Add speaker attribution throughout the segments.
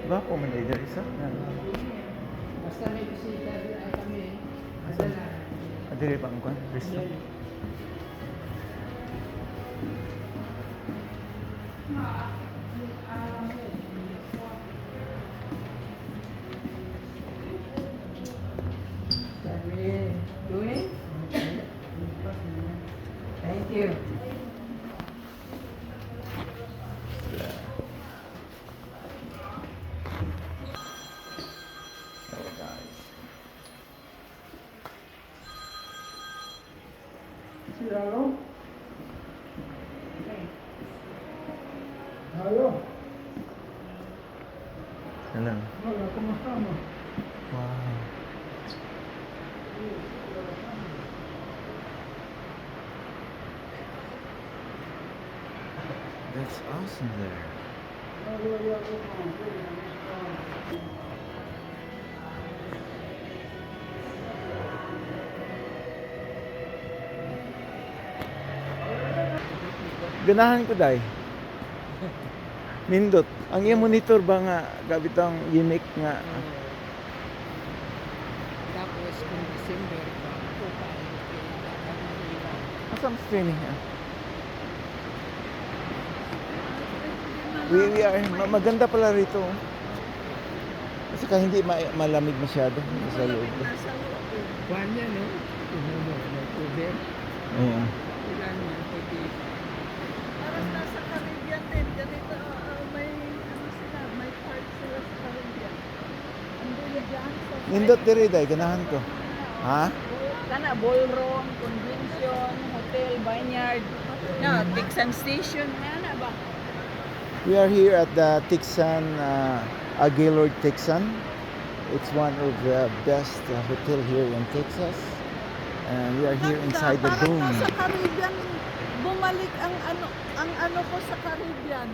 Speaker 1: Gwapo man dahil dahil isa.
Speaker 2: Basta may bisita ay kami. Adala.
Speaker 1: Adili pa ang kwan? Resto.
Speaker 2: Doing? Thank you.
Speaker 1: Oh, guys.
Speaker 3: Halo? Halo?
Speaker 1: Hello.
Speaker 3: Hola, ¿cómo estamos?
Speaker 1: Wow. That's awesome there. Ganahan ko dai. Nindot. Ang iyang monitor ba nga gabit ang unique nga
Speaker 2: Tapos kung December pa, pupa.
Speaker 1: asam streaming ha? We are maganda pala rito. Kasi hindi malamig masyado sa loob.
Speaker 2: Buwan yan, no? Tingnan mo, may cover.
Speaker 1: Oo.
Speaker 2: Ilan man, pwede.
Speaker 4: Parang nasa Caribbean din. Ganito, may ano sila, may park sila sa Caribbean. Andun dyan sa...
Speaker 1: Nindot diri dai ganahan ko. Ha?
Speaker 4: Kana, ballroom, convention, hotel, vineyard. No, Dixon Station. Ano ba?
Speaker 1: We are here at the Tixan, Gaylord Tixan. It's one of the best hotel here in Texas. And we are here inside the
Speaker 4: Parang
Speaker 1: dome.
Speaker 4: nasa Caribbean, bumalik ang ano ko sa Caribbean.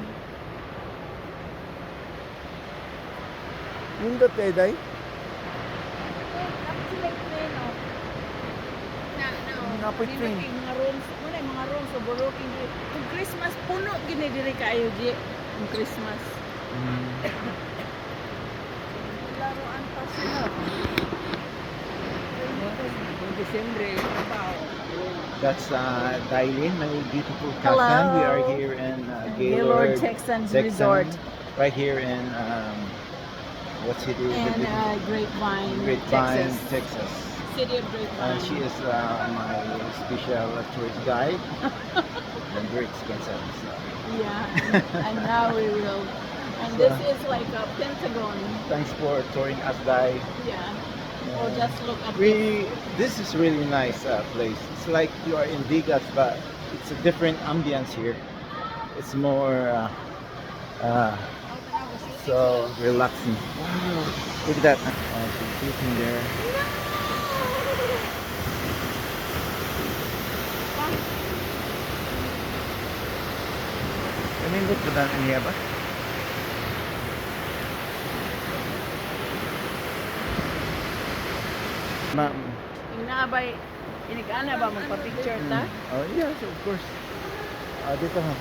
Speaker 1: Nindot dai dai. Napoy train.
Speaker 4: Mga rooms, muna yung mga rooms, overlooking. Kung Christmas, puno gini diri kayo, G. Kung Christmas. Laruan pa sila.
Speaker 2: Kung December, trabaho.
Speaker 1: That's Dailin, my beautiful
Speaker 4: Hello.
Speaker 1: cousin. We are here in
Speaker 4: Gaylord
Speaker 1: Gaylord
Speaker 4: Texans
Speaker 1: Texan,
Speaker 4: Resort
Speaker 1: right here in what's it?
Speaker 4: and Grapevine,
Speaker 1: Grapevine,
Speaker 4: Texas.
Speaker 1: Texas.
Speaker 4: City of Grapevine.
Speaker 1: She is my special tourist guide. And very expensive. So.
Speaker 4: Yeah, and now we will. And this is like a Pentagon.
Speaker 1: Thanks for touring us, Dai.
Speaker 4: Yeah. Or just look at this.
Speaker 1: This is really nice place. It's like you are in Vegas, but it's a different ambience here. It's more so relaxing. Wow, look at that. She's sitting there. Nindot ba daan niya ba? Ma'am.
Speaker 4: Inabay, inigana ba magpa-picture ta?
Speaker 1: Oh yes, of course. Dito ha.